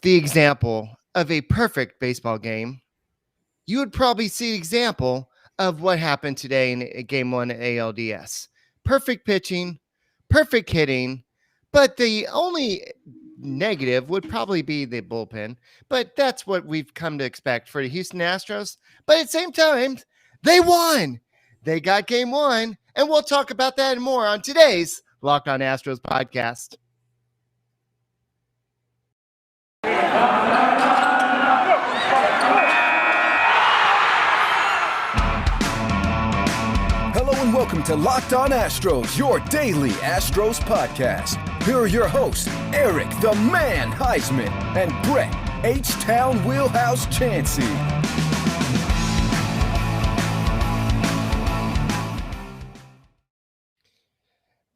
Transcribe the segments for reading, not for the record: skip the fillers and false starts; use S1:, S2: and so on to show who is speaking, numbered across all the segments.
S1: the example of a perfect baseball game, you would probably see an example of what happened today in game one at ALDS. Perfect pitching, perfect hitting, but the only negative would probably be the bullpen. But that's what we've come to expect for the Houston Astros. But at the same time, they won. They got game one, and we'll talk about that and more on today's Locked On Astros podcast.
S2: Hello and welcome to Locked On Astros, your daily Astros podcast. Here are your hosts, Eric the Man Huysman and Brett H-Town Wheelhouse Chancey.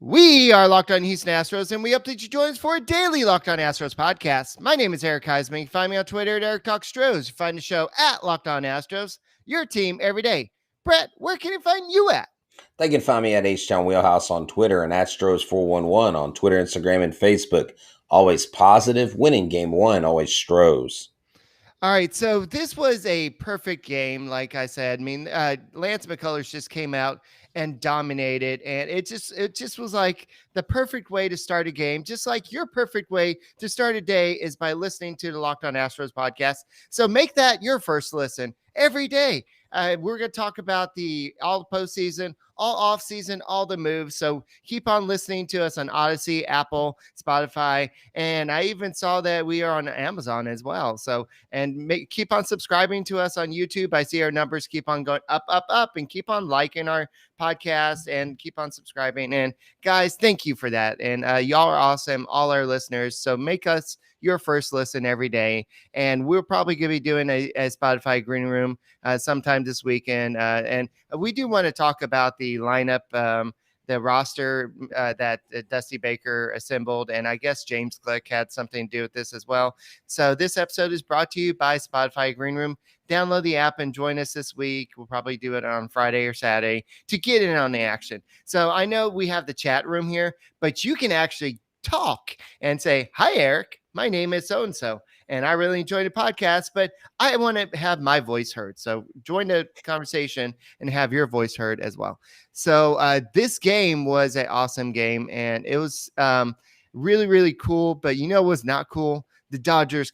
S1: We are Locked On Houston Astros, and we hope that you join us for a daily Locked On Astros podcast. My name is Eric Huysman. You can find me on Twitter at Eric Talks Stros. You find the show at Locked On Astros, your team every day. Brett, where can they find you at?
S3: They can find me at H-Town Wheelhouse on Twitter and Astros411 on Twitter, Instagram, and Facebook. Always positive, winning game one, always Stros.
S1: All right, so this was a perfect game, like I said. I mean, Lance McCullers just came out and dominated, and it just was like the perfect way to start a game. Just like your perfect way to start a day is by listening to the Locked On Astros podcast. So make that your first listen every day. We're going to talk about all the postseason, all off season, all the moves. So keep on listening to us on Odyssey, Apple, Spotify, and I even saw that we are on Amazon as well. So keep on subscribing to us on YouTube. I see our numbers keep on going up, up, up, and keep on liking our podcast and keep on subscribing. And guys, thank you for that. And y'all are awesome, all our listeners. So make us your first listen every day. And we're probably going to be doing a Spotify Green Room sometime this weekend. And we do want to talk about the lineup, the roster that Dusty Baker assembled. And I guess James Click had something to do with this as well. So this episode is brought to you by Spotify Green Room. Download the app and join us this week. We'll probably do it on Friday or Saturday to get in on the action. So I know we have the chat room here, but you can actually talk and say, "Hi, Eric. My name is so-and-so, and I really enjoyed the podcast, but I want to have my voice heard." So join the conversation and have your voice heard as well. So this game was an awesome game, and it was really, really cool. But you know what was not cool? The Dodgers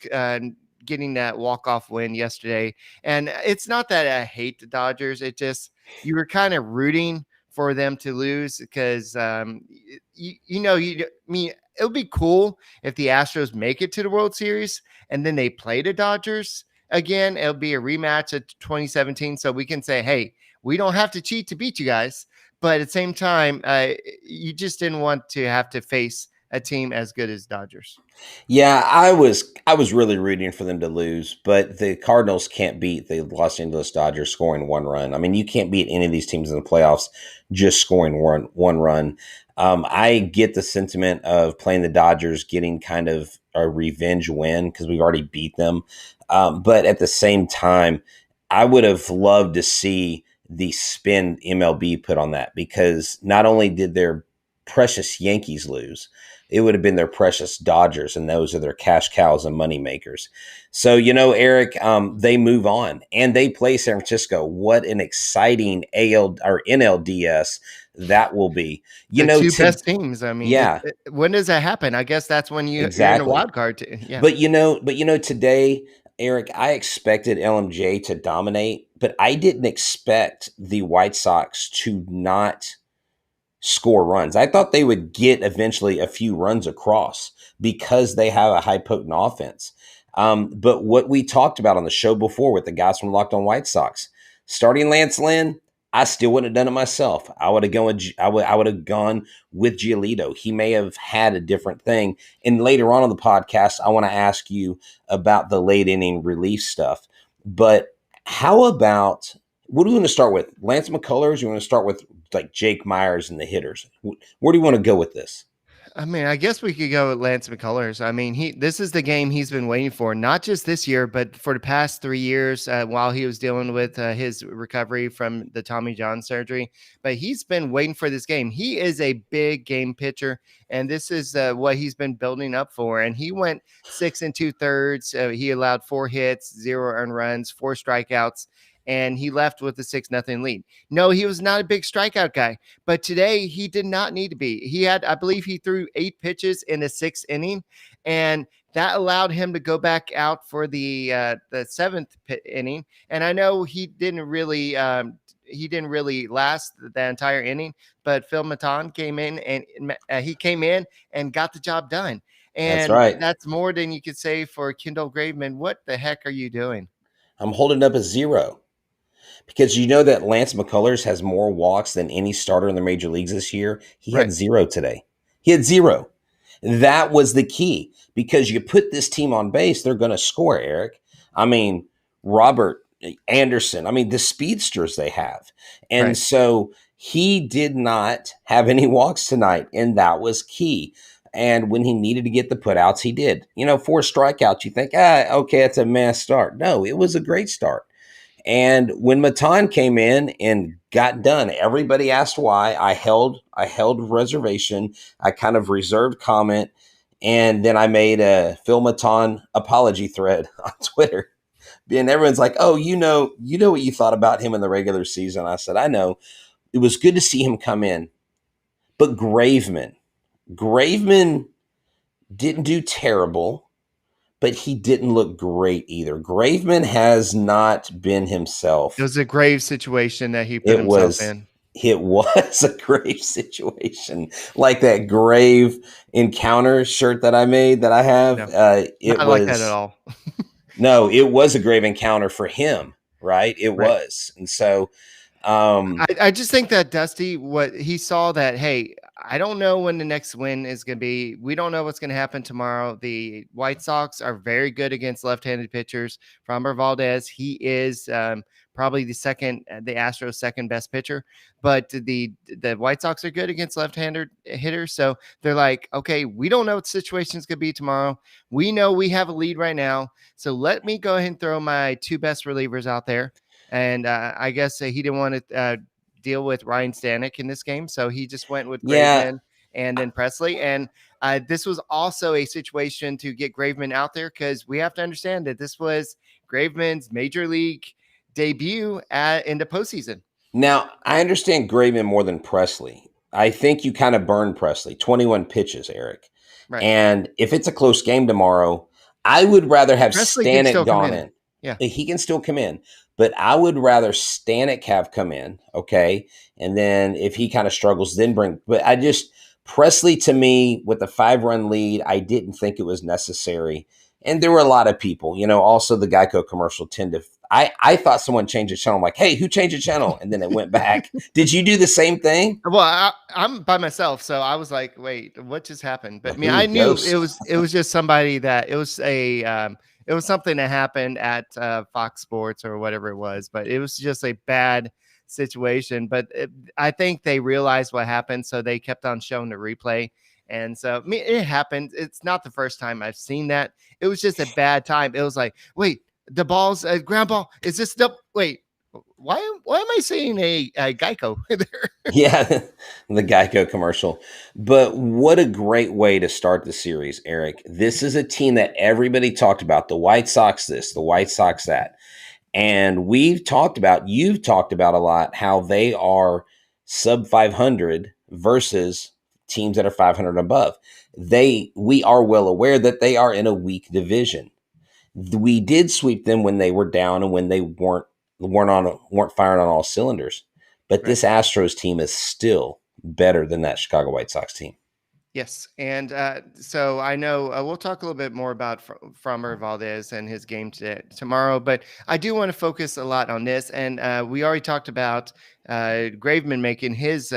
S1: getting that walk-off win yesterday. And it's not that I hate the Dodgers. It just, you were kind of rooting for them to lose because, it would be cool if the Astros make it to the World Series and then they play the Dodgers again. It'll be a rematch of 2017. So we can say, hey, we don't have to cheat to beat you guys. But at the same time, you just didn't want to have to face a team as good as Dodgers.
S3: Yeah, I was really rooting for them to lose, but the Cardinals can't beat the Los Angeles Dodgers scoring one run. I mean, you can't beat any of these teams in the playoffs just scoring one run. I get the sentiment of playing the Dodgers, getting kind of a revenge win because we've already beat them. But at the same time, I would have loved to see the spin MLB put on that because not only did their precious Yankees lose, it would have been their precious Dodgers, and those are their cash cows and money makers. So, Eric, they move on and they play San Francisco. What an exciting NLDS that will be.
S1: Two best teams. I mean,
S3: yeah.
S1: When does that happen? I guess that's when you're in a wild card. Yeah.
S3: But today, Eric, I expected LMJ to dominate, but I didn't expect the White Sox to not score runs. I thought they would get eventually a few runs across because they have a high potent offense. But what we talked about on the show before with the guys from Locked On White Sox, starting Lance Lynn, I still wouldn't have done it myself. I would have gone with Giolito. He may have had a different thing. And later on in the podcast, I want to ask you about the late inning relief stuff. But how about, what do you want to start with? Lance McCullers? You want to start with like Jake Myers and the hitters? Where do you want to go with this?
S1: I mean, I guess we could go with Lance McCullers. I mean, this is the game he's been waiting for, not just this year, but for the past 3 years while he was dealing with his recovery from the Tommy John surgery. But he's been waiting for this game. He is a big game pitcher, and this is what he's been building up for. And he went 6 2/3. He allowed 4 hits, 0 earned runs, 4 strikeouts, and he left with a 6-0 lead. No, he was not a big strikeout guy. But today he did not need to be. He had, I believe he threw 8 pitches in the 6th inning, and that allowed him to go back out for the 7th inning. And I know he didn't really last the entire inning, but Phil Maton came in and got the job done.
S3: That's
S1: And
S3: right.
S1: that's more than you could say for Kendall Graveman. What the heck are you doing?
S3: I'm holding up a 0 because you know that Lance McCullers has more walks than any starter in the major leagues this year. He had
S1: Right.
S3: 0 today. He had 0. That was the key because you put this team on base, they're going to score, Eric. I mean, Robert Anderson, I mean, the speedsters they have. And
S1: Right.
S3: so he did not have any walks tonight, and that was key. And when he needed to get the putouts, he did. 4 strikeouts, you think, okay, it's a mass start. No, it was a great start. And when Maton came in and got done, everybody asked why. I held reservation. I kind of reserved comment. And then I made a Phil Maton apology thread on Twitter. And everyone's like, oh, you know what you thought about him in the regular season. I said, I know. It was good to see him come in. But Graveman didn't do terrible, but he didn't look great either. Graveman has not been himself.
S1: It was a grave situation that he put
S3: It
S1: himself
S3: was
S1: in.
S3: a grave situation, like that grave encounter shirt that I made that I have.
S1: No, not like that at all.
S3: No, it was a grave encounter for him, right? It
S1: Right.
S3: was. And so,
S1: I just think that Dusty, what he saw that, hey, I don't know when the next win is going to be. We don't know what's going to happen tomorrow. The White Sox are very good against left-handed pitchers. Framber Valdez, he is probably the Astros' second best pitcher, but the White Sox are good against left-handed hitters. So they're like, okay, we don't know what the situation is going to be tomorrow. We know we have a lead right now. So let me go ahead and throw my 2 best relievers out there. And I guess he didn't want to deal with Ryan Stanek in this game. So he just went with Graveman and then Presley. And this was also a situation to get Graveman out there because we have to understand that this was Graveman's major league debut in the postseason.
S3: Now, I understand Graveman more than Presley. I think you kind of burned Presley. 21 pitches, Eric.
S1: Right.
S3: And if it's a close game tomorrow, I would rather have Stanek gone in.
S1: Yeah.
S3: He can still come in. But I would rather Stanek have come in, okay? And then if he kind of struggles, then bring – but Presley to me with a 5-run lead, I didn't think it was necessary. And there were a lot of people, also the Geico commercial I thought someone changed the channel. I'm like, hey, who changed the channel? And then it went back. Did you do the same thing?
S1: Well, I'm by myself, so I was like, wait, what just happened? But I mean, I knew it was just somebody that it was something that happened at Fox Sports or whatever it was, but it was just a bad situation. But I think they realized what happened, so they kept on showing the replay. And so, I mean, it happened. It's not the first time I've seen that. It was just a bad time. It was like, wait, the ball's a ground ball. Is this wait? Why am I seeing a Geico there?
S3: Yeah, the Geico commercial. But what a great way to start the series, Eric. This is a team that everybody talked about. The White Sox this, the White Sox that. And you've talked about a lot how they are sub 500 versus teams that are 500 and above. We are well aware that they are in a weak division. We did sweep them when they were down and when they weren't firing on all cylinders. But this Astros team is still better than that Chicago White Sox team.
S1: Yes. And so I know we'll talk a little bit more about Framber Valdez and his game tomorrow, but I do want to focus a lot on this. And we already talked about Graveman making his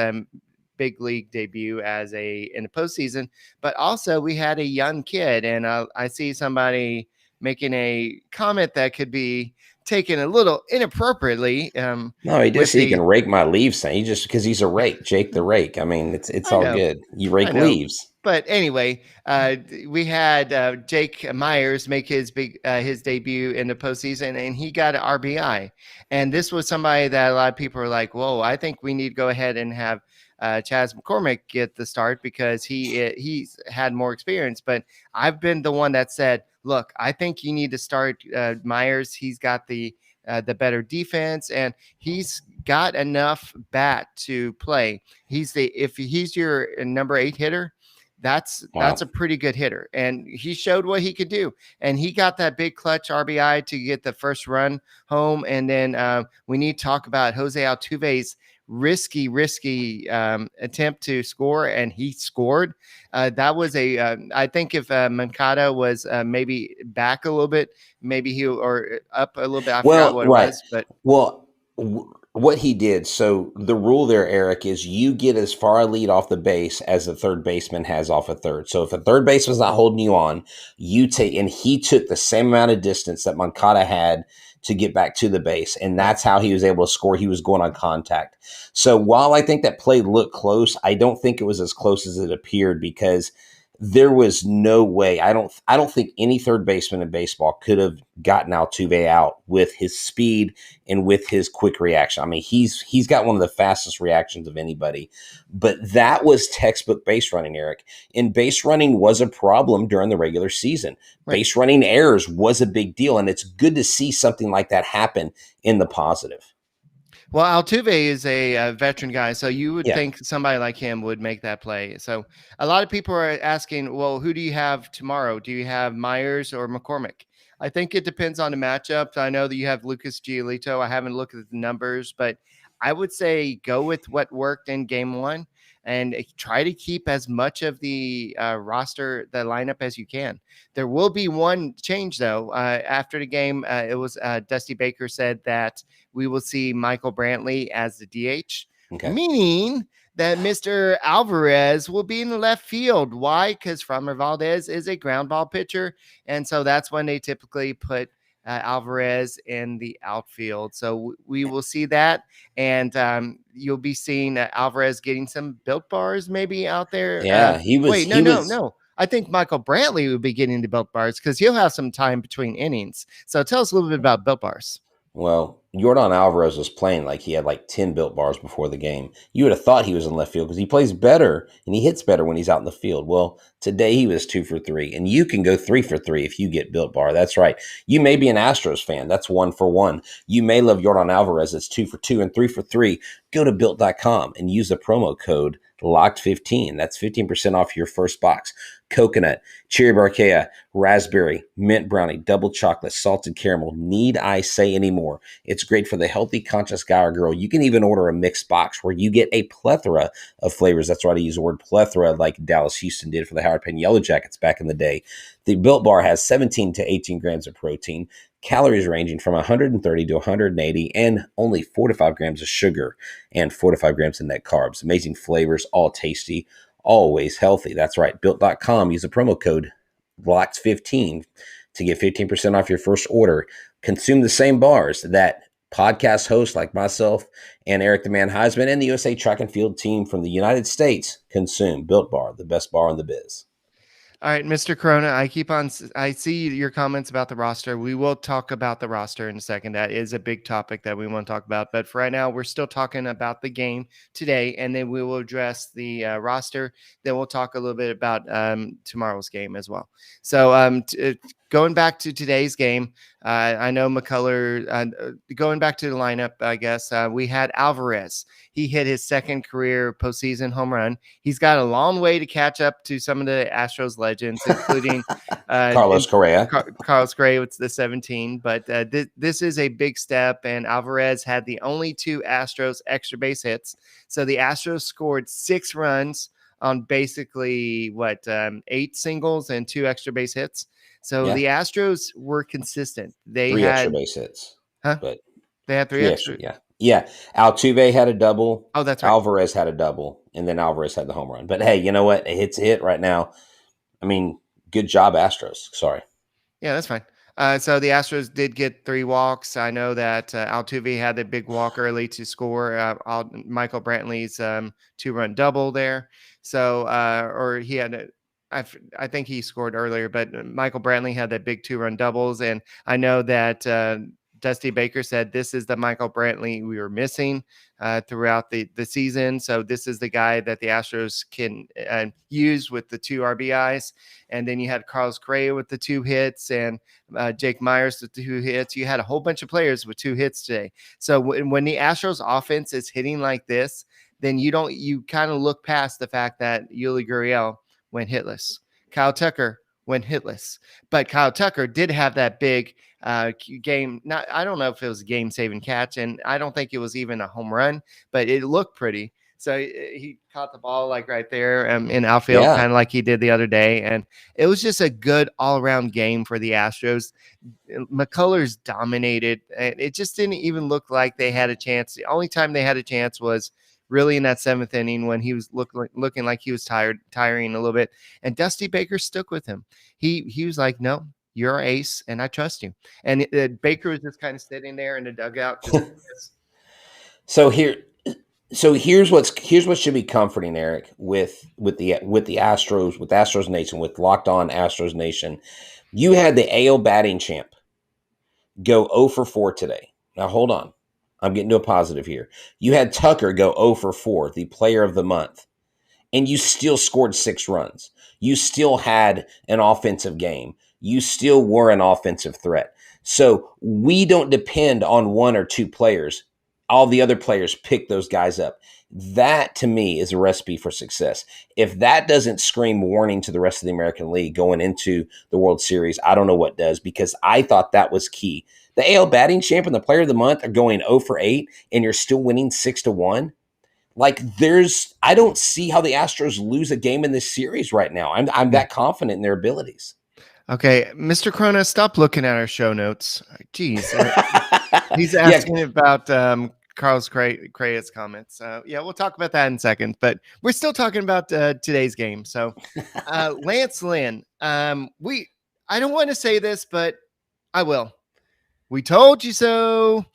S1: big league debut in the postseason, but also we had a young kid, and I see somebody making a comment that could be taken a little inappropriately.
S3: No, he
S1: With
S3: just he
S1: the
S3: can rake my leaves. Saying he just because he's a rake, Jake the rake. I mean, it's
S1: I
S3: all
S1: know.
S3: good. You
S1: I
S3: rake
S1: know.
S3: leaves.
S1: But anyway, we had Jake Myers make his debut in the postseason, and he got an RBI. And this was somebody that a lot of people are like, "Whoa, I think we need to go ahead and have Chaz McCormick get the start because he's had more experience." But I've been the one that said, "Look, I think you need to start Myers. He's got the better defense, and he's got enough bat to play. If he's your number 8 hitter, that's
S3: Wow.
S1: a pretty good hitter, and he showed what he could do, and he got that big clutch RBI to get the first run home. And then we need to talk about Jose Altuve's risky attempt to score, and he scored. That was I think if Mancada was maybe back a little bit, maybe he or up a little bit. I forgot
S3: Well,
S1: what it
S3: right.
S1: was, but
S3: Well, what he did. So the rule there, Eric, is you get as far a lead off the base as the third baseman has off a third. So if a third baseman's not holding you on, you take, and he took the same amount of distance that Moncada had to get back to the base. And that's how he was able to score. He was going on contact. So while I think that play looked close, I don't think it was as close as it appeared because there was no way. I don't think any third baseman in baseball could have gotten Altuve out with his speed and with his quick reaction. I mean, he's got one of the fastest reactions of anybody. But that was textbook base running, Eric. And base running was a problem during the regular season.
S1: Right.
S3: Base running errors was a big deal, and it's good to see something like that happen in the positive.
S1: Well, Altuve is a veteran guy, so you would
S3: Yeah.
S1: think somebody like him would make that play. So a lot of people are asking, well, who do you have tomorrow? Do you have Myers or McCormick? I think it depends on the matchup. I know that you have Lucas Giolito. I haven't looked at the numbers, but I would say go with what worked in game 1 and try to keep as much of the roster, the lineup as you can. There will be one change, though. After the game, it was Dusty Baker said that we will see Michael Brantley as the DH, meaning that Mr. Alvarez will be in the left field. Why? Because Framber Valdez is a ground ball pitcher, and so that's when they typically put Alvarez in the outfield. So we will see that, and you'll be seeing Alvarez getting some Built Bars maybe out there.
S3: Yeah, he was.
S1: Wait, no. I think Michael Brantley will be getting the Built Bars because he'll have some time between innings. So tell us a little bit about Built Bars.
S3: Well, Yordan Alvarez was playing like he had like 10 Built Bars before the game. You would have thought he was in left field because he plays better and he hits better when he's out in the field. Well, today he was 2 for 3, and you can go 3 for 3 if you get Built Bar. That's right. You may be an Astros fan. That's 1 for 1. You may love Yordan Alvarez. It's 2 for 2 and 3 for 3. Go to Built.com and use the promo code LOCKED15. That's 15% off your first box. Coconut, cherry barquea, raspberry, mint brownie, double chocolate, salted caramel. Need I say any more? It's great for the healthy, conscious guy or girl. You can even order a mixed box where you get a plethora of flavors. That's right, I use the word plethora like Dallas Houston did for the Howard Penn Yellow Jackets back in the day. The Built Bar has 17 to 18 grams of protein, calories ranging from 130 to 180, and only 4 to 5 grams of sugar and 4 to 5 grams of net carbs. Amazing flavors, all tasty, always healthy. That's right. Built.com. Use the promo code LOCKED15 to get 15% off your first order. Consume the same bars that podcast hosts like myself and Eric the Man Huysman and the USA Track and Field team from the United States consume. Built Bar, the best bar in the biz.
S1: All right, Mr. Corona, I see your comments about the roster. We will talk about the roster in a second. That is a big topic that we want to talk about. But for right now, we're still talking about the game today, and then we will address the roster. Then we'll talk a little bit about tomorrow's game as well. So going back to today's game, I know McCullers, going back to the lineup, I guess, we had Alvarez. He hit his second career postseason home run. He's got a long way to catch up to some of the Astros legends, including
S3: Carlos Correa.
S1: Carlos Correa with the 17. But this is a big step, and Alvarez had the only 2 Astros extra base hits. So the Astros scored 6 runs on basically 8 singles and 2 extra base hits. So the Astros were consistent. They
S3: 3
S1: had
S3: extra base hits.
S1: But they had 3 extra.
S3: Yeah. Altuve had a double.
S1: Oh, that's right.
S3: Alvarez had a double, and then Alvarez had the home run. But hey, you know what? A hit's a hit right now. I mean, good job, Astros. Sorry.
S1: Yeah, that's fine. So the Astros did get 3 walks. I know that Altuve had the big walk early to score. Michael Brantley's 2-run double there. So, or he had I think he scored earlier, but Michael Brantley had that big 2-run doubles. And I know that Dusty Baker said this is the Michael Brantley we were missing throughout the season. So this is the guy that the Astros can use with the 2 RBIs. And then you had Carlos Correa with the 2 hits and Jake Myers with 2 hits. You had a whole bunch of players with 2 hits today. So when the Astros offense is hitting like this, then you kind of look past the fact that Yuli Gurriel went hitless. Kyle Tucker went hitless, but Kyle Tucker did have that big game. I don't know if it was a game-saving catch, and I don't think it was even a home run, but it looked pretty. So he caught the ball like right there in outfield, kind of like he did the other day. And it was just a good all-around game for the Astros. McCullers dominated. And it just didn't even look like they had a chance. The only time they had a chance was really in that 7th inning when he was looking like he was tiring a little bit. And Dusty Baker stuck with him. He was like, no, you're our ace, and I trust you. And Baker was just kind of sitting there in the dugout.
S3: Here's what should be comforting, Eric, with the Astros, with Astros Nation, with Locked On Astros Nation. You had the AL batting champ go 0 for 4 today. Now hold on. I'm getting to a positive here. You had Tucker go 0 for 4, the player of the month, and you still scored 6 runs. You still had an offensive game. You still were an offensive threat. So we don't depend on 1 or 2 players. All the other players pick those guys up. That, to me, is a recipe for success. If that doesn't scream warning to the rest of the American League going into the World Series, I don't know what does, because I thought that was key. The AL batting champ and the player of the month are going 0 for 8, and you're still winning 6-1. Like, I don't see how the Astros lose a game in this series right now. I'm that confident in their abilities.
S1: Okay, Mr. Corona, stop looking at our show notes. Jeez. He's asking about Carlos Correa's comments. We'll talk about that in a second, but we're still talking about today's game. So Lance Lynn, I don't want to say this, but I will. We told you so.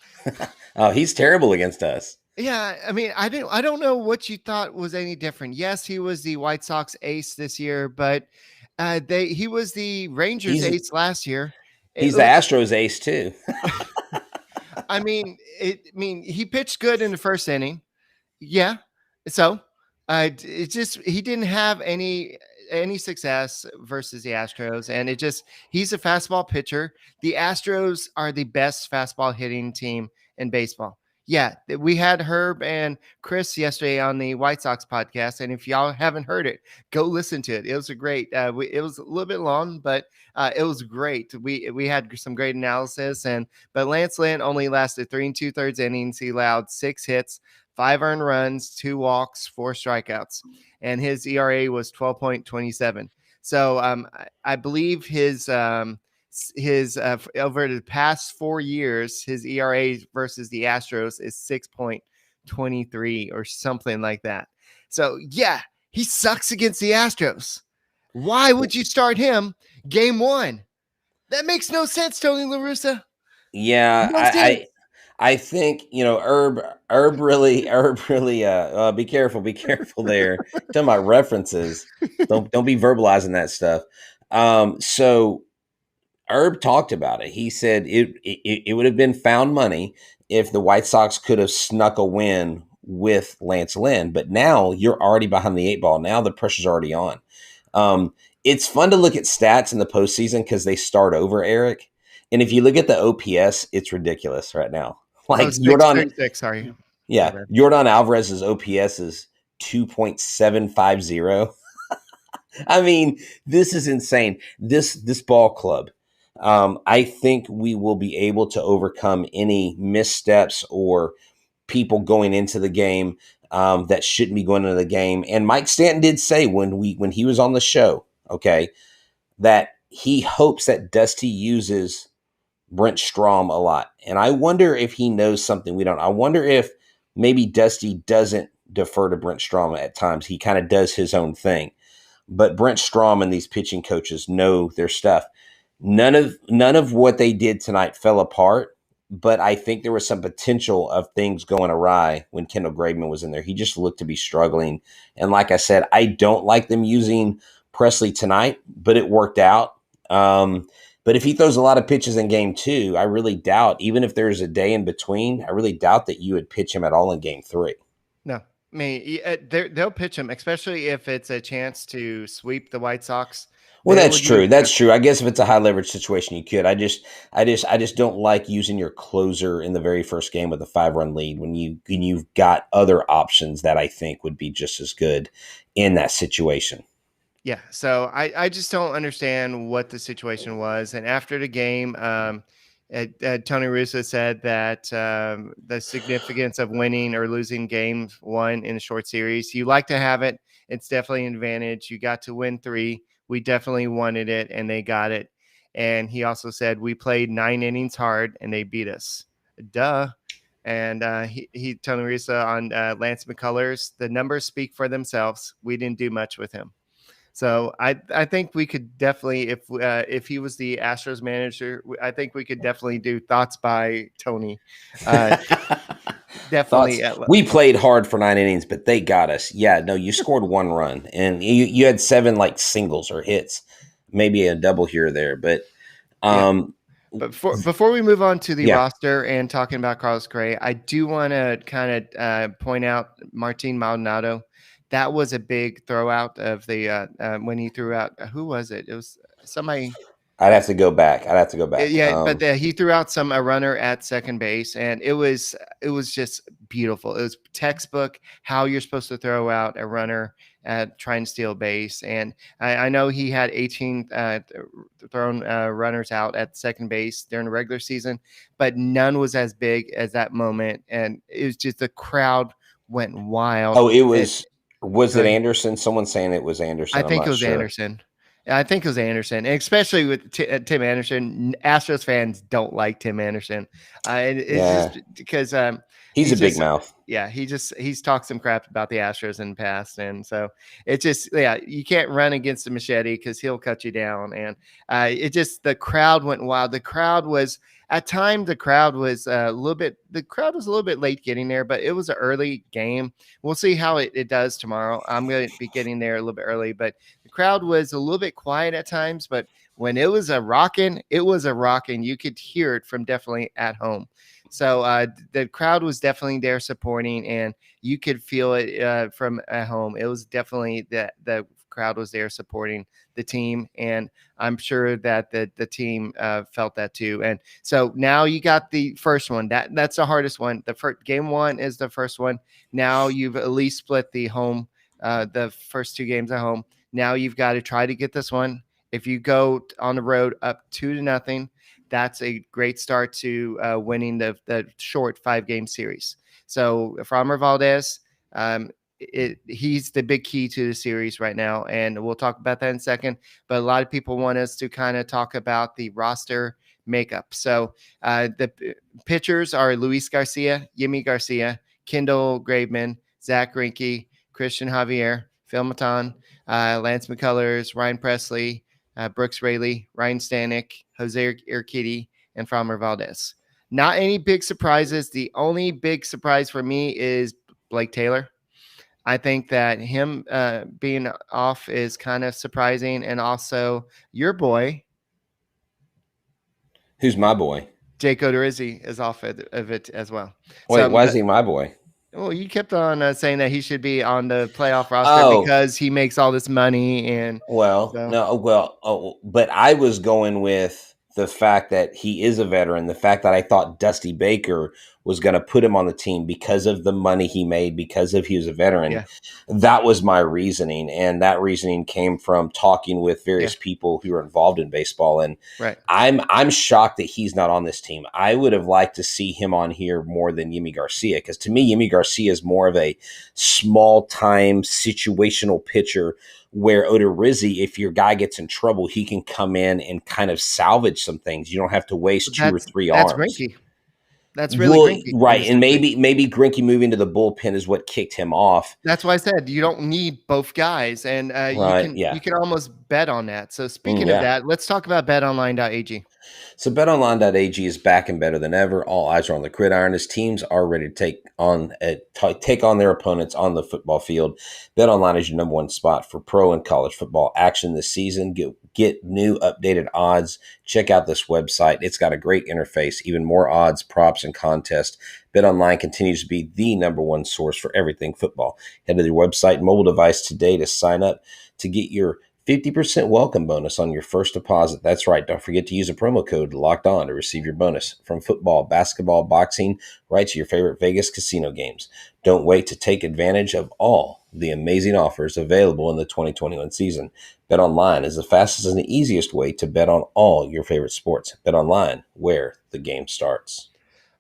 S3: Oh, he's terrible against us.
S1: Yeah, I mean, I don't know what you thought was any different. Yes, he was the White Sox ace this year, but he was the Rangers ace last year.
S3: He's the Astros ace too.
S1: I mean, he pitched good in the first inning. Yeah. So he didn't have any success versus the Astros. And he's a fastball pitcher. The Astros are the best fastball hitting team in baseball. Yeah, we had Herb and Chris yesterday on the White Sox podcast, and if y'all haven't heard it, go listen to it. It was a great. It was a little bit long, but it was great. We had some great analysis, but Lance Lynn only lasted 3 2/3 innings. He allowed 6 hits, 5 earned runs, 2 walks, 4 strikeouts, and his ERA was 12.27. So I believe his over the past 4 years, his ERA versus the Astros is 6.23 or something like that. So yeah, he sucks against the Astros. Why would you start him game 1? That makes no sense, Tony La Russa.
S3: Yeah, I think, Herb really be careful there. Talking about references, don't be verbalizing that stuff. So Herb talked about it. He said it would have been found money if the White Sox could have snuck a win with Lance Lynn, but now you're already behind the 8 ball. Now the pressure's already on. It's fun to look at stats in the postseason because they start over, Eric. And if you look at the OPS, it's ridiculous right now. Like
S1: sorry.
S3: Yeah, Yordan Alvarez's OPS is 2.750. I mean, this is insane. This ball club. I think we will be able to overcome any missteps or people going into the game that shouldn't be going into the game. And Mike Stanton did say when he was on the show, okay, that he hopes that Dusty uses Brent Strom a lot. And I wonder if he knows something we don't. I wonder if maybe Dusty doesn't defer to Brent Strom at times. He kind of does his own thing. But Brent Strom and these pitching coaches know their stuff. None of what they did tonight fell apart, but I think there was some potential of things going awry when Kendall Graveman was in there. He just looked to be struggling. And like I said, I don't like them using Presley tonight, but it worked out. But if he throws a lot of pitches in game 2, I really doubt, even if there's a day in between, I really doubt that you would pitch him at all in game 3.
S1: No, I mean, they'll pitch him, especially if it's a chance to sweep the White Sox.
S3: Well, that's true. That's true. I guess if it's a high leverage situation, you could. I just don't like using your closer in the very first game with a 5-run lead when you've got other options that I think would be just as good in that situation.
S1: Yeah. So I just don't understand what the situation was. And after the game, Tony Russo said that the significance of winning or losing game 1 in a short series, you like to have it. It's definitely an advantage. You got to win 3. We definitely wanted it, and they got it. And he also said we played 9 innings hard, and they beat us. Duh. And Tony Russo on Lance McCullers, the numbers speak for themselves. We didn't do much with him. So I think we could definitely, if he was the Astros manager, I think we could definitely do thoughts by Tony. Definitely.
S3: We played hard for 9 innings, but they got us. Yeah, no, you scored 1 run, and you had 7 like singles or hits, maybe a double here or there. But
S1: But before we move on to the roster and talking about Carlos Correa, I do want to kind of point out Martin Maldonado. That was a big throw out of the when he threw out. Who was it? It was somebody.
S3: I'd have to go back.
S1: Yeah, but he threw out a runner at second base, and it was just beautiful. It was textbook how you're supposed to throw out a runner at trying to steal base. And I know he had 18 thrown runners out at second base during the regular season, but none was as big as that moment. And it was just the crowd went wild.
S3: Oh, it was. Was it Anderson? Someone's saying it was Anderson.
S1: I think it was Anderson. I think it was Anderson, and especially with Tim Anderson. Astros fans don't like Tim Anderson. It's just because
S3: he's a big mouth.
S1: Yeah, he's talked some crap about the Astros in the past, and so it's just you can't run against a machete because he'll cut you down. And the crowd went wild. The crowd was. At times, the crowd was a little bit late getting there, but it was an early game. We'll see how it does tomorrow. I'm going to be getting there a little bit early, but the crowd was a little bit quiet at times. But when it was a rocking. You could hear it from definitely at home. So the crowd was definitely there supporting, and you could feel it from at home. It was definitely the crowd was there supporting the team, and I'm sure that the team felt that too. And so now you got the first one. That's the hardest one. The first game 1 is the first one. Now you've at least split the home, the first 2 games at home. Now you've got to try to get this one. If you go on the road up 2-0, that's a great start to winning the short 5-game series. So Framber Valdez, he's the big key to the series right now, and we'll talk about that in a second. But a lot of people want us to kind of talk about the roster makeup. So the pitchers are Luis Garcia, Yimi Garcia, Kendall Graveman, Zach Greinke, Christian Javier, Phil Maton, Lance McCullers, Ryan Presley, Brooks Raley, Ryan Stanek, Jose Urquidy, and Framber Valdez. Not any big surprises. The only big surprise for me is Blake Taylor. I think that him being off is kind of surprising. And also your boy.
S3: Who's my boy?
S1: Jake Odorizzi is off of it as well.
S3: Wait, why is he my boy?
S1: Well, you kept on saying that he should be on the playoff roster because he makes all this money. And
S3: but I was going with the fact that he is a veteran, the fact that I thought Dusty Baker was going to put him on the team because of the money he made, because of he was a veteran. Yeah. That was my reasoning. And that reasoning came from talking with various people who are involved in baseball. And I'm shocked that he's not on this team. I would have liked to see him on here more than Yimi Garcia, because to me, Yimi Garcia is more of a small-time situational pitcher where Odorizzi, if your guy gets in trouble, he can come in and kind of salvage some things. You don't have to waste 2 or 3 arms.
S1: That's Greinke. That's really
S3: Well,
S1: Greinke in
S3: right,
S1: this
S3: and
S1: situation.
S3: maybe Greinke moving to the bullpen is what kicked him off.
S1: That's why I said you don't need both guys, and you
S3: Right?
S1: can
S3: Yeah.
S1: almost bet on that. So speaking of
S3: Yeah.
S1: that, let's talk about betonline.ag.
S3: So BetOnline.ag is back and better than ever. All eyes are on the gridiron as teams are ready to take on their opponents on the football field. BetOnline is your number one spot for pro and college football action this season. Get new updated odds. Check out this website. It's got a great interface, even more odds, props, and contests. BetOnline continues to be the number one source for everything football. Head to their website and mobile device today to sign up to get your 50% welcome bonus on your first deposit. That's right. Don't forget to use a promo code Locked On to receive your bonus from football, basketball, boxing, right to your favorite Vegas casino games. Don't wait to take advantage of all the amazing offers available in the 2021 season. Bet online is the fastest and the easiest way to bet on all your favorite sports. Bet online, where the game starts.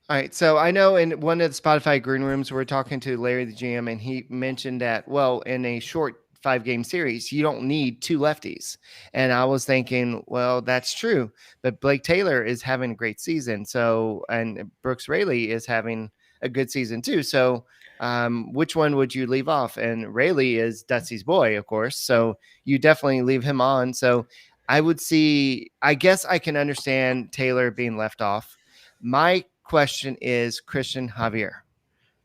S1: All right. So I know in one of the Spotify green rooms, we're talking to Larry the GM, and he mentioned that, well, in a short 5-game series, you don't need two lefties. And I was thinking, well, that's true. But Blake Taylor is having a great season. So, and Brooks Raley is having a good season too. So, which one would you leave off? And Raley is Dusty's boy, of course. So you definitely leave him on. So I guess I can understand Taylor being left off. My question is Christian Javier.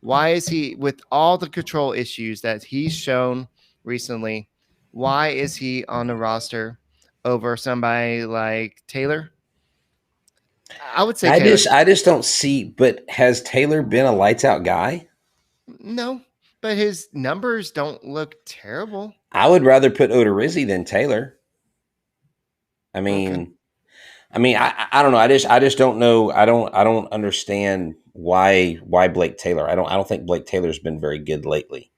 S1: Why is he, with all the control issues that he's shown recently, why is he on the roster over somebody like Taylor? I would say Taylor.
S3: I just don't see, but has Taylor been a lights out guy?
S1: No, but his numbers don't look terrible.
S3: I would rather put Odorizzi than Taylor. I mean,
S1: Okay.
S3: I don't know. I just don't know. I don't understand why Blake Taylor. I don't think Blake Taylor's been very good lately.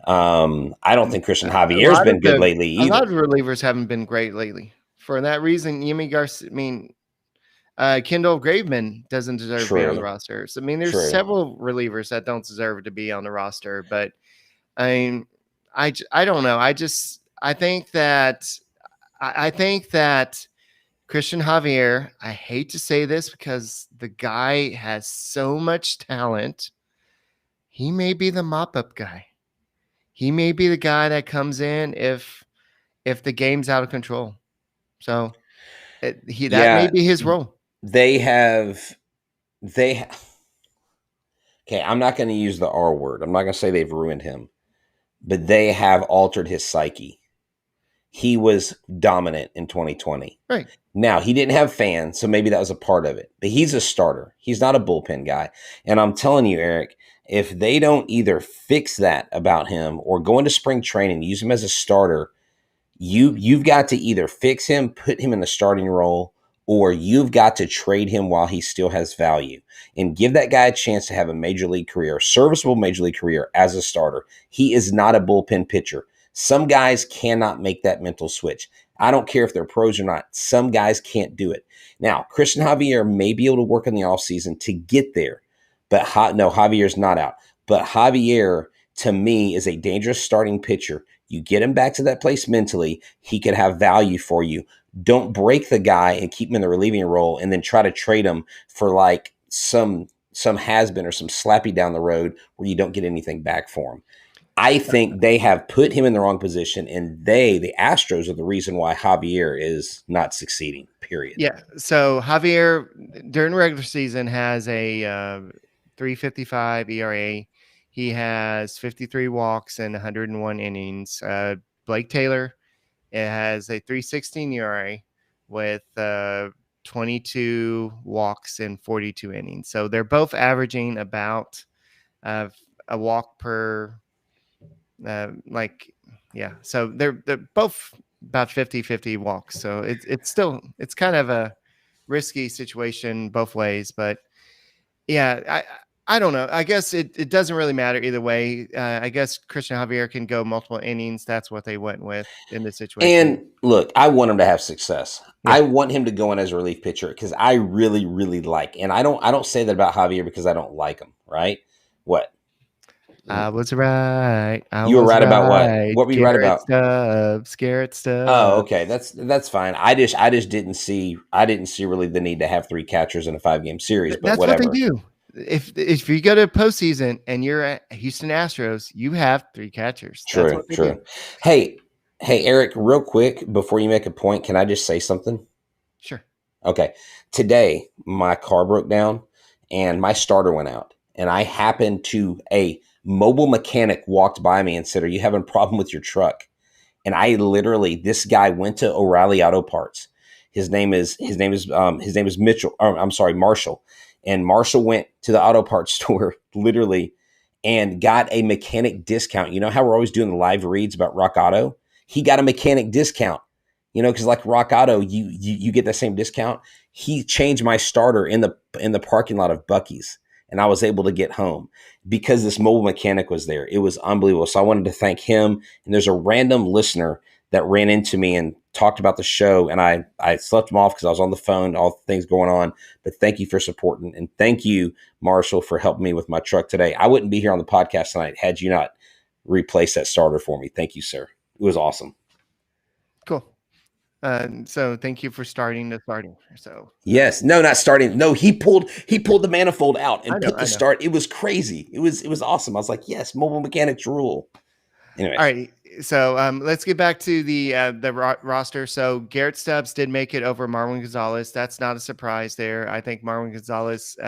S3: I don't think Christian Javier's been good lately
S1: A lot of
S3: either.
S1: relievers haven't been great lately. For that reason, Yimi Garcia, Kendall Graveman doesn't deserve to be on the
S3: True.
S1: roster. So, there's
S3: True.
S1: several relievers that don't deserve to be on the roster. But, I don't know. I think that Christian Javier, I hate to say this because the guy has so much talent. He may be the mop-up guy. He may be the guy that comes in if the game's out of control. So that may be his role.
S3: Okay, I'm not going to use the R word. I'm not going to say they've ruined him, but they have altered his psyche. He was dominant in 2020.
S1: Right.
S3: Now, he didn't have fans, so maybe that was a part of it. But he's a starter. He's not a bullpen guy. And I'm telling you, Eric, if they don't either fix that about him or go into spring training, use him as a starter, you've got to either fix him, put him in the starting role, or you've got to trade him while he still has value and give that guy a chance to have a major league career, a serviceable major league career as a starter. He is not a bullpen pitcher. Some guys cannot make that mental switch. I don't care if they're pros or not. Some guys can't do it. Now, Christian Javier may be able to work in the offseason to get there, but no, Javier's not out. But Javier, to me, is a dangerous starting pitcher. You get him back to that place mentally, he could have value for you. Don't break the guy and keep him in the relieving role and then try to trade him for like some has-been or some slappy down the road where you don't get anything back for him. I think they have put him in the wrong position, and the Astros, are the reason why Javier is not succeeding, period.
S1: Yeah. So Javier, during regular season, has a 3.55 ERA. He has 53 walks and 101 innings. Blake Taylor, it has a 3.16 ERA with 22 walks and 42 innings. So they're both averaging about a walk per so they're both about 50-50 walks. So it's kind of a risky situation both ways, but yeah, I don't know. I guess it doesn't really matter either way. I guess Christian Javier can go multiple innings. That's what they went with in this situation.
S3: And look, I want him to have success.
S1: Yeah.
S3: I want him to go in as a relief pitcher because I really, really like. And I don't say that about Javier because I don't like him. Right? What?
S1: I was right.
S3: You were right about what? What were you right about?
S1: Garrett Stubbs.
S3: Oh, okay. That's fine. I just didn't see really the need to have 3 catchers in a 5-game series. But
S1: that's
S3: whatever.
S1: what they do. if you go to postseason and you're at Houston Astros, you have 3 catchers. That's
S3: True,
S1: what they do.
S3: true. Hey, Eric, real quick before you make a point, can I just say something?
S1: Sure.
S3: Okay. Today, my car broke down and my starter went out. And I happened to, a mobile mechanic walked by me and said, "Are you having a problem with your truck?" And I literally, this guy went to O'Reilly Auto Parts. His name is Mitchell. Or, I'm sorry, Marshall. And Marshall went to the auto parts store literally and got a mechanic discount. You know how we're always doing the live reads about Rock Auto? He got a mechanic discount. You know, because like Rock Auto, you get the same discount. He changed my starter in the parking lot of Buc-ee's, and I was able to get home because this mobile mechanic was there. It was unbelievable. So I wanted to thank him. And there's a random listener that ran into me and talked about the show, and I slept him off because I was on the phone, all the things going on. But thank you for supporting, and thank you, Marshall, for helping me with my truck today. I wouldn't be here on the podcast tonight had you not replaced that starter for me. Thank you, sir. It was awesome.
S1: Cool. So thank you for starting the starting. So
S3: Yes, no, not starting. No, he pulled the manifold out and
S1: I
S3: put the
S1: know.
S3: start. It was crazy. It was awesome. I was like, yes, mobile mechanics rule. Anyways,
S1: All right. So let's get back to the roster. So Garrett Stubbs did make it over Marwin Gonzalez. That's not a surprise there. I think Marwin Gonzalez,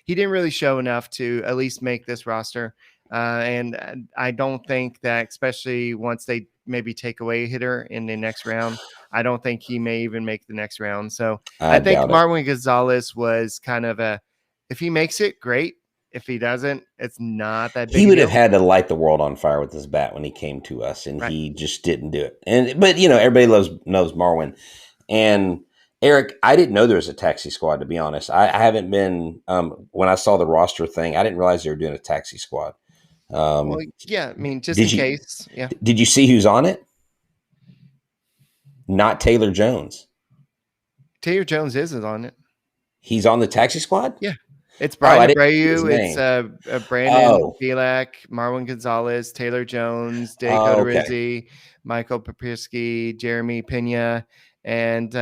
S1: he didn't really show enough to at least make this roster. And I don't think that, especially once they maybe take away a hitter in the next round, I don't think he may even make the next round. So I think
S3: doubt it.
S1: Marwin Gonzalez was kind of if he makes it, great. If he doesn't, it's not that big.
S3: He would have
S1: deal.
S3: had to light the world on fire with his bat when he came to us, and
S1: Right.
S3: he just didn't do it. But you know, everybody knows Marwin. And Eric, I didn't know there was a taxi squad. To be honest, I haven't been. When I saw the roster thing, I didn't realize they were doing a taxi squad.
S1: Well, yeah, I mean, just
S3: did
S1: in
S3: you-
S1: case. Yeah.
S3: Did you see who's on it? Not Taylor Jones.
S1: Taylor Jones isn't on it.
S3: He's on the taxi squad?
S1: Yeah. It's Brian
S3: I didn't see his
S1: Abreu. It's
S3: name.
S1: Brandon Bielak, Marwin Gonzalez, Taylor Jones, Dave Odorizzi, Michael Papirski, Jeremy Pena, and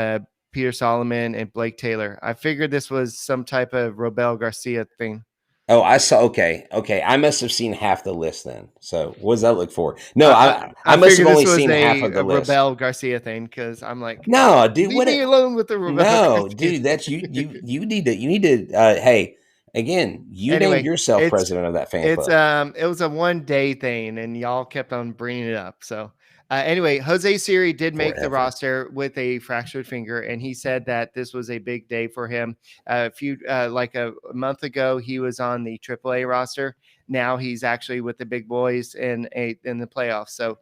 S1: Peter Solomon and Blake Taylor. I figured this was some type of Robel Garcia thing.
S3: Oh, I saw. Okay. I must have seen half the list then. So what does that look for? No, I must have only seen half of the list.
S1: Robel Garcia thing, because I'm like,
S3: no, dude,
S1: leave me alone with the Robel.
S3: No,
S1: Garcia
S3: dude, that's you. You need to. Hey, again, you named yourself president of that fan club.
S1: It was a 1 day thing, and y'all kept on bringing it up. So anyway, Jose Siri did make the roster with a fractured finger, and he said that this was a big day for him. Like a month ago, he was on the AAA roster. Now he's actually with the big boys in the playoffs. So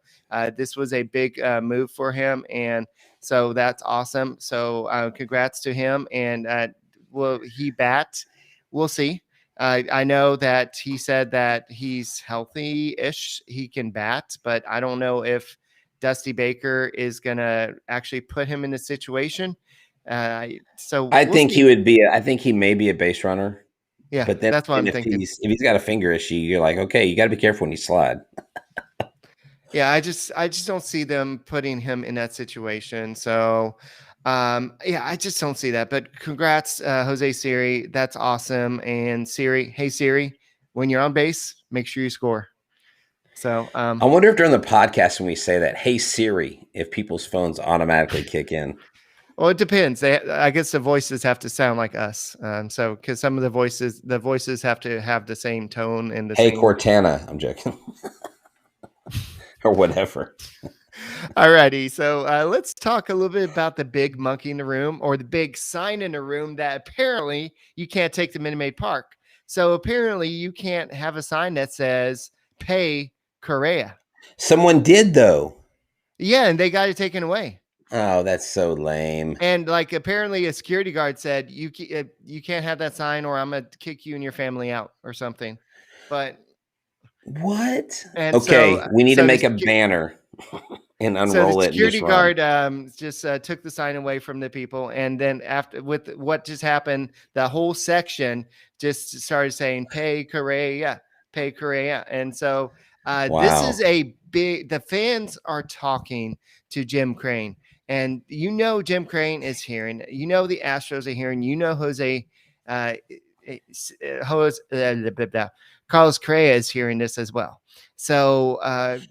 S1: this was a big move for him, and so that's awesome. So congrats to him. And will he bat? We'll see. I know that he said that he's healthy-ish. He can bat, but I don't know if Dusty Baker is going to actually put him in a situation. So
S3: I think he would be. I think he may be a base runner.
S1: Yeah,
S3: but then
S1: that's what I'm thinking.
S3: If he's got a finger issue, you're like, okay, you got to be careful when you slide.
S1: Yeah, I just don't see them putting him in that situation. So, yeah, I just don't see that. But congrats, Jose Siri. That's awesome. And Siri, hey Siri, when you're on base, make sure you score. So
S3: I wonder if during the podcast when we say that, hey Siri, if people's phones automatically kick in.
S1: Well, it depends. I guess the voices have to sound like us. So because some of the voices have to have the same tone and the
S3: same.
S1: Hey
S3: Cortana, I'm joking. Or whatever.
S1: Alrighty, so let's talk a little bit about the big monkey in the room, or the big sign in the room that apparently you can't take to Minute Maid Park. So apparently you can't have a sign that says "Pay Correa."
S3: Someone did though.
S1: Yeah, and they got it taken away.
S3: Oh, that's so lame.
S1: And like apparently a security guard said you can't have that sign, or I'm gonna kick you and your family out or something. But
S3: what?
S1: And
S3: okay, we need to make a banner and unroll it.
S1: The security guard just took the sign away from the people, and then after with what just happened, the whole section just started saying "Pay Correa, Pay Correa," and so this is a big. The fans are talking to Jim Crane, and Jim Crane is hearing. The Astros are hearing. Jose Carlos Correa is hearing this as well. So,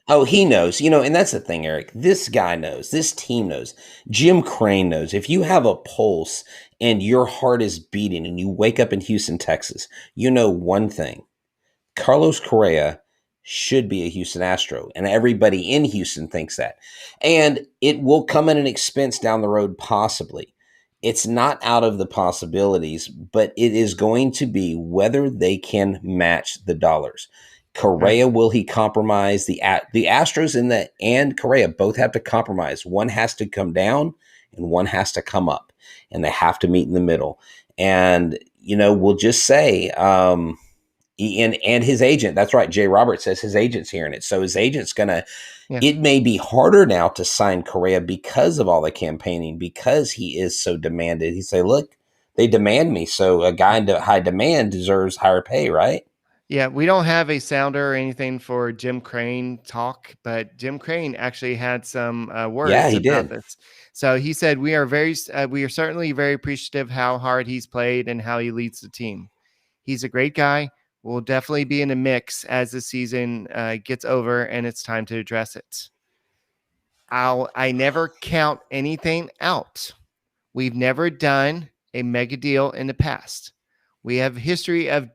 S3: Oh, he knows, and that's the thing, Eric. This guy knows, this team knows, Jim Crane knows. If you have a pulse and your heart is beating and you wake up in Houston, Texas, you know one thing: Carlos Correa should be a Houston Astro, and everybody in Houston thinks that. And it will come at an expense down the road, possibly. It's not out of the possibilities, but it is going to be whether they can match the dollars. Correa, will he compromise? The Astros and Correa both have to compromise. One has to come down and one has to come up, and they have to meet in the middle. And, we'll just say, and his agent, that's right, Jay Roberts says his agent's hearing it. So his agent's it may be harder now to sign Correa because of all the campaigning, because he is so demanded. He say, look, they demand me. So a guy in high demand deserves higher pay, right?
S1: Yeah, we don't have a sounder or anything for Jim Crane talk, but Jim Crane actually had some words
S3: he
S1: about
S3: did.
S1: this. So he said, we are certainly very appreciative how hard he's played and how he leads the team. He's a great guy. Will definitely be in the mix as the season gets over and it's time to address it. I never count anything out. We've never done a mega deal in the past. We have a history of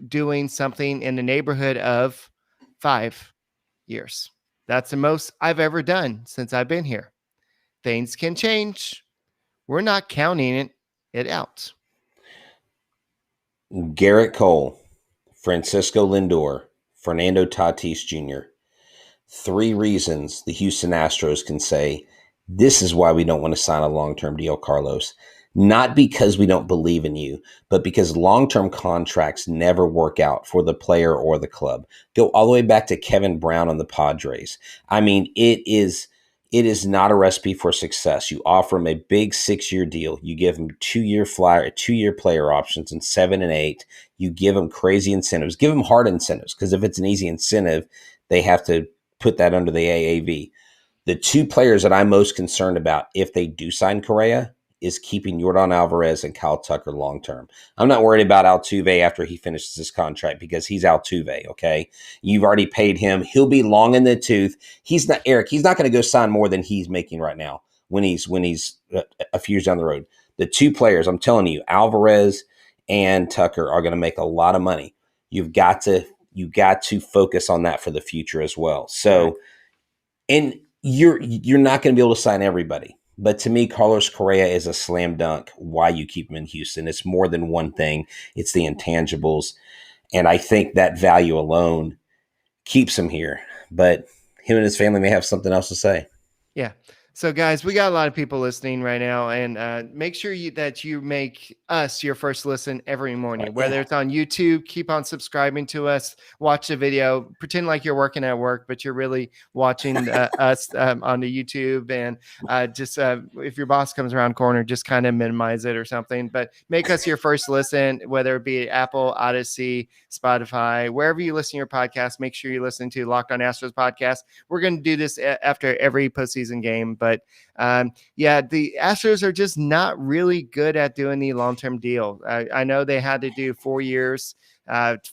S1: doing something in the neighborhood of 5 years. That's the most I've ever done since I've been here. Things can change. We're not counting it out.
S3: Garrett Cole, Francisco Lindor, Fernando Tatis Jr. 3 reasons the Houston Astros can say, this is why we don't want to sign a long-term deal, Carlos. Not because we don't believe in you, but because long-term contracts never work out for the player or the club. Go all the way back to Kevin Brown on the Padres. I mean, it is not a recipe for success. You offer him a big 6-year deal. You give him 2-year player options in 7 and 8. You give him crazy incentives. Give him hard incentives, because if it's an easy incentive, they have to put that under the AAV. The 2 players that I'm most concerned about if they do sign Correa is keeping Yordan Alvarez and Kyle Tucker long-term. I'm not worried about Altuve after he finishes his contract, because he's Altuve, okay? You've already paid him. He'll be long in the tooth. He's not going to go sign more than he's making right now when he's a few years down the road. The 2 players, I'm telling you, Alvarez and Tucker are going to make a lot of money. You've got to focus on that for the future as well. So, and you're not going to be able to sign everybody. But to me, Carlos Correa is a slam dunk why you keep him in Houston. It's more than one thing. It's the intangibles. And I think that value alone keeps him here. But him and his family may have something else to say.
S1: Yeah. So, guys, we got a lot of people listening right now, and make sure that you make us your first listen every morning, whether it's on YouTube. Keep on subscribing to us. Watch the video. Pretend like you're working at work, but you're really watching us on the YouTube. And just if your boss comes around corner, just kind of minimize it or something. But make us your first listen, whether it be Apple, Odyssey, Spotify, wherever you listen to your podcast. Make sure you listen to Locked On Astros podcast. We're going to do this after every postseason game, but the Astros are just not really good at doing the long-term deal. I know they had to do 4 years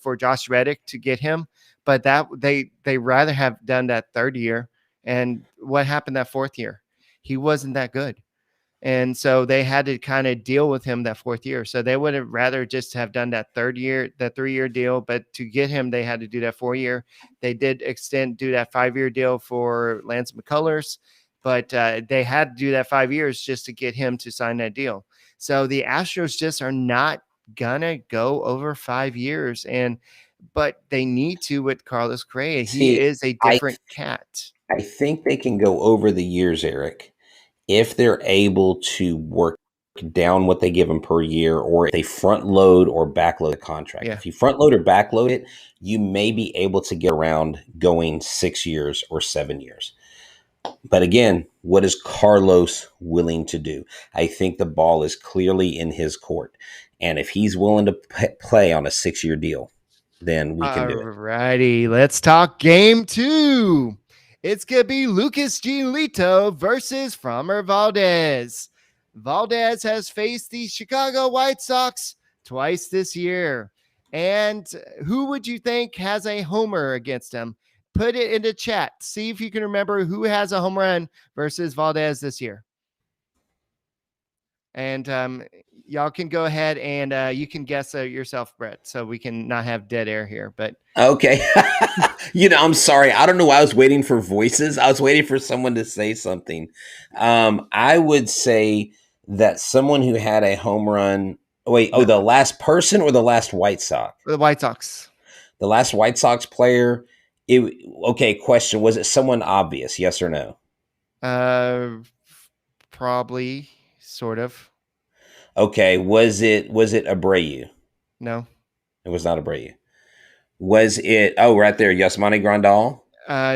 S1: for Josh Reddick to get him, but that they rather have done that 3rd year. And what happened that 4th year? He wasn't that good. And so they had to kind of deal with him that 4th year. So they would have rather just have done that 3rd year, that 3-year deal. But to get him, they had to do that 4-year. They did do that 5-year deal for Lance McCullers. But they had to do that 5 years just to get him to sign that deal. So the Astros just are not gonna go over 5 years, but they need to with Carlos Correa. He is a different cat.
S3: I think they can go over the years, Eric, if they're able to work down what they give them per year, or if they front load or back load the contract. Yeah. If you front load or back load it, you may be able to get around going 6 years or 7 years. But again, what is Carlos willing to do? I think the ball is clearly in his court. And if he's willing to play on a 6-year deal, then we can do it.
S1: Alrighty, let's talk game 2. It's going to be Lucas Giolito versus Framber Valdez. Valdez has faced the Chicago White Sox twice this year. And who would you think has a homer against him? Put it into chat. See if you can remember who has a home run versus Valdez this year. And y'all can go ahead and you can guess yourself, Brett, so we can not have dead air here. But
S3: Okay. I'm sorry. I don't know why I was waiting for voices. I was waiting for someone to say something. I would say that someone who had a home run. Wait, the last person or the last White Sox?
S1: The White Sox.
S3: The last White Sox player. Okay, question. Was it someone obvious? Yes or no?
S1: Probably, sort of.
S3: Okay. Was it Abreu?
S1: No.
S3: It was not Abreu. Was it? Oh, right there, Yasmani Grandal.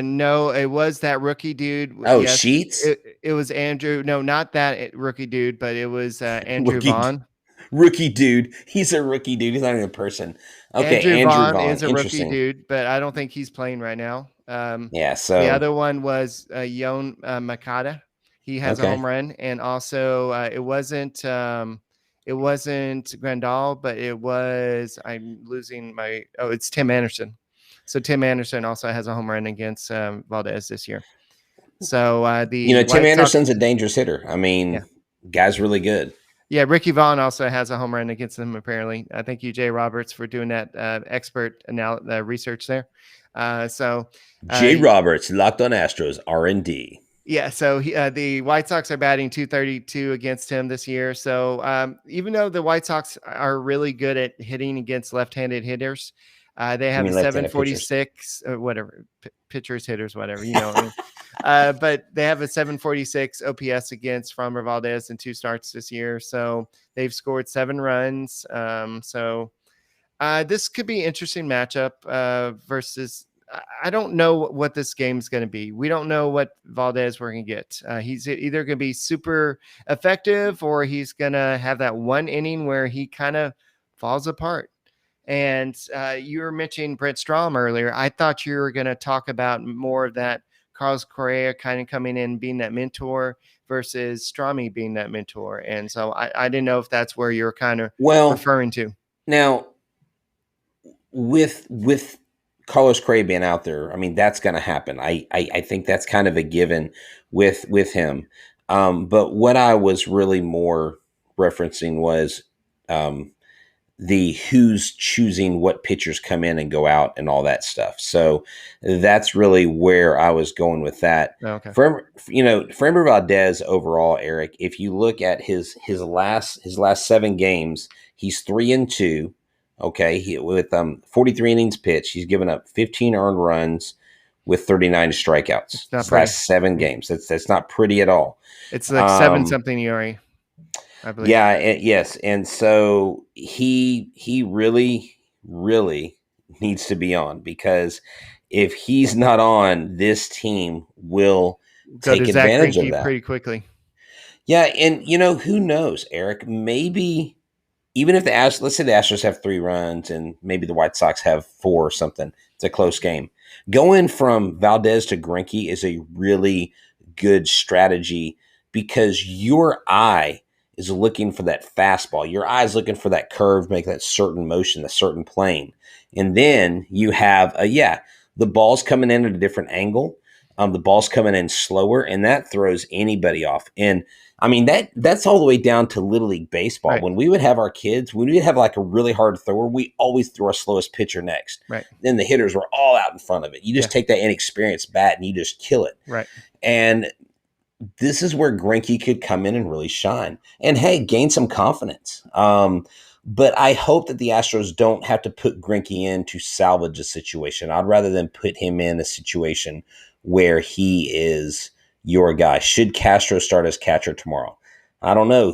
S1: No, it was that rookie dude.
S3: Oh,
S1: yes,
S3: Sheets.
S1: It was Andrew. No, not that rookie dude, but it was Andrew Vaughn.
S3: Rookie dude. He's a rookie dude. He's not even a person. Okay,
S1: Andrew Vaughn is a rookie
S3: Interesting.
S1: dude, but I don't think he's playing right now.
S3: Yeah. So
S1: the other one was Yon Makata. He has a home run, and also it wasn't Grandal, but it was it's Tim Anderson. So Tim Anderson also has a home run against Valdez this year. So
S3: Tim Anderson's a dangerous hitter. I mean, guy's really good.
S1: Yeah, Ricky Vaughn also has a home run against him, apparently. Thank you, Jay Roberts, for doing that expert research there.
S3: Jay Roberts, Locked On Astros, R&D.
S1: Yeah, so the White Sox are batting .232 against him this year. So even though the White Sox are really good at hitting against left-handed hitters, they have a 746, whatever, pitchers, hitters, whatever, but they have a 746 OPS against Framber Valdez in 2 starts this year. So they've scored 7 runs. This could be an interesting matchup versus – I don't know what this game is going to be. We don't know what Valdez we're going to get. He's either going to be super effective or he's going to have that one inning where he kind of falls apart. And you were mentioning Brett Strom earlier. I thought you were going to talk about more of that Carlos Correa kind of coming in, being that mentor versus Stromy being that mentor. And so I didn't know if that's where you're kind of referring to.
S3: Now, with Carlos Correa being out there, I mean, that's going to happen. I think that's kind of a given with him. But what I was really more referencing was the who's choosing what pitchers come in and go out and all that stuff. So that's really where I was going with that.
S1: Okay.
S3: Framber Valdez overall, Eric, if you look at his last 7 games, he's 3-2. Okay, with 43 innings pitched, he's given up 15 earned runs with 39 strikeouts. His last 7 games. That's not pretty at all.
S1: It's like 7-something ERA, I believe.
S3: Yeah, yes, and so he really, really needs to be on, because if he's not on, this team will take advantage of that
S1: pretty quickly.
S3: Yeah, and who knows, Eric? Maybe. Even if let's say the Astros have 3 runs and maybe the White Sox have 4 or something, it's a close game. Going from Valdez to Greinke is a really good strategy, because your eye is looking for that fastball. Your eye is looking for that curve, make that certain motion, the certain plane. And then you have, the ball's coming in at a different angle. The ball's coming in slower, and that throws anybody off. And I mean, that's all the way down to Little League Baseball. Right. When we would have our kids, when we would have like a really hard thrower, we always threw our slowest pitcher next.
S1: Right.
S3: Then the hitters were all out in front of it. You just take that inexperienced bat and you just kill it.
S1: Right.
S3: And this is where Greinke could come in and really shine. And, hey, gain some confidence. But I hope that the Astros don't have to put Greinke in to salvage a situation. I'd rather than put him in a situation where he is your guy. Should Castro start as catcher tomorrow? I don't know.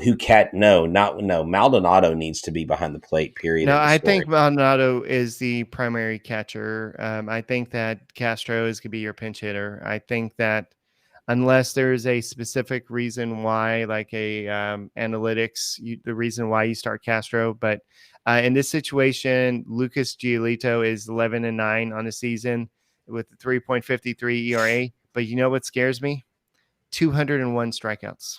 S3: No. Maldonado needs to be behind the plate, period.
S1: No, I think Maldonado is the primary catcher. I think that Castro is going to be your pinch hitter. I think that unless there's a specific reason why, like analytics, the reason why you start Castro. But in this situation, Lucas Giolito is 11-9 on the season with a 3.53 ERA. But you know what scares me? 201 strikeouts.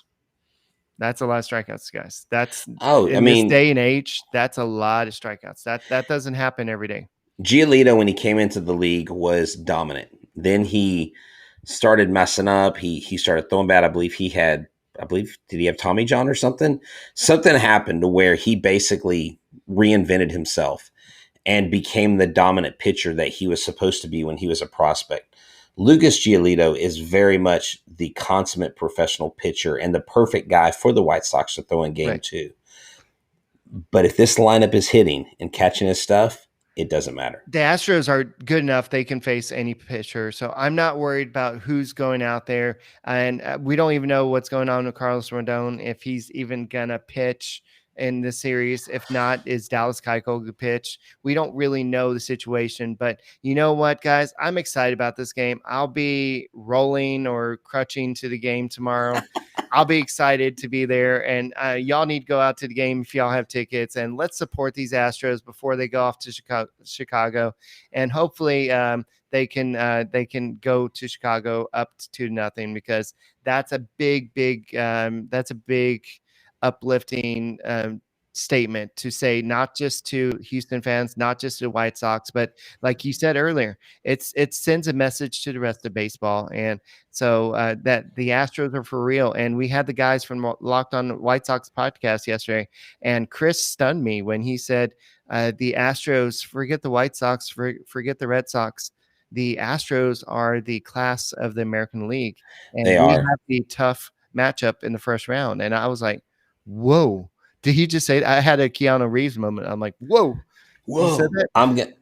S1: That's a lot of strikeouts, guys. That's
S3: Oh, I
S1: in this
S3: mean,
S1: day and age, that's a lot of strikeouts. That doesn't happen every day.
S3: Giolito, when he came into the league, was dominant. Then he started messing up. He started throwing bad. I believe, did he have Tommy John or something? Something happened to where he basically reinvented himself and became the dominant pitcher that he was supposed to be when he was a prospect. Lucas Giolito is very much the consummate professional pitcher and the perfect guy for the White Sox to throw in game
S1: Right.
S3: 2. But if this lineup is hitting and catching his stuff, it doesn't matter.
S1: The Astros are good enough. They can face any pitcher. So I'm not worried about who's going out there. And we don't even know what's going on with Carlos Rodon, if he's even going to pitch in the series. If not, is Dallas Keuchel to pitch? We don't really know the situation. But you know what, guys? I'm excited about this game. I'll be rolling or crutching to the game tomorrow. I'll be excited to be there, and y'all need to go out to the game if y'all have tickets, and let's support these Astros before they go off to Chicago, and hopefully they can go to Chicago up to 2-0, because that's a big uplifting statement to say, not just to Houston fans, not just to the White Sox, but like you said earlier, it sends a message to the rest of baseball. And so that the Astros are for real. And we had the guys from Locked On White Sox podcast yesterday, and Chris stunned me when he said the Astros, forget the White Sox, forget the Red Sox. The Astros are the class of the American League, and
S3: They
S1: we
S3: are.
S1: have the tough matchup in the first round. And I was like, whoa. Did he just say that? I had a Keanu Reeves moment. I'm like, whoa. He said
S3: Whoa.
S1: that?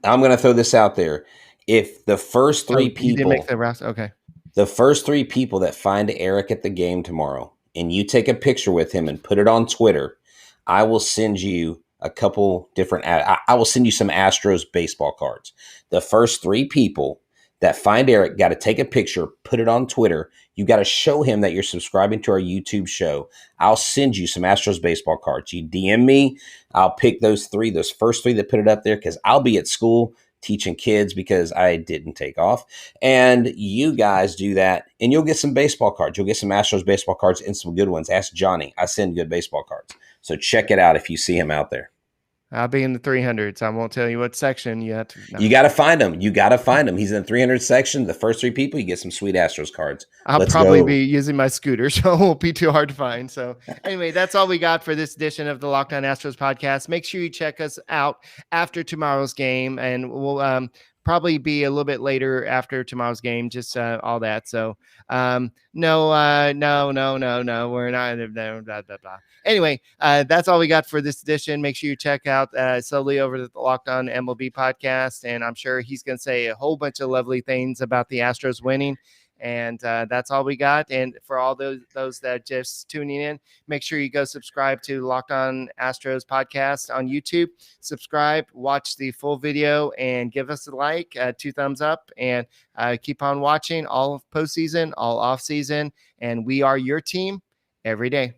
S3: I'm gonna throw this out there. If the first
S1: Oh,
S3: three
S1: he didn't make
S3: people,
S1: the roster. Okay.
S3: the first 3 people that find Eric at the game tomorrow, and you take a picture with him and put it on Twitter, I will send you a couple different. I will send you some Astros baseball cards. The first 3 people that find Eric got to take a picture, put it on Twitter. You got to show him that you're subscribing to our YouTube show. I'll send you some Astros baseball cards. You DM me, I'll pick those first 3 that put it up there, because I'll be at school teaching kids because I didn't take off. And you guys do that, and you'll get some baseball cards. You'll get some Astros baseball cards and some good ones. Ask Johnny. I send good baseball cards. So check it out if you see him out there.
S1: I'll be in the 300s. I won't tell you what section you have to. No.
S3: You got to find him. You got to find him. He's in the 300 section. The first 3 people, you get some sweet Astros cards.
S1: I'll
S3: Let's
S1: probably
S3: go.
S1: be using my scooter, so it won't be too hard to find. So anyway, that's all we got for this edition of the Locked On Astros podcast. Make sure you check us out after tomorrow's game, and we'll probably be a little bit later after tomorrow's game, just all that. So no, we're not. Blah, blah, blah. Anyway, that's all we got for this edition. Make sure you check out Sully over the Locked On MLB podcast, and I'm sure he's going to say a whole bunch of lovely things about the Astros winning. And that's all we got. And for all those that are just tuning in, make sure you go subscribe to Locked On Astros podcast on YouTube. Subscribe, watch the full video, and give us a like, 2 thumbs up, and keep on watching all of postseason, all off season. And we are your team every day.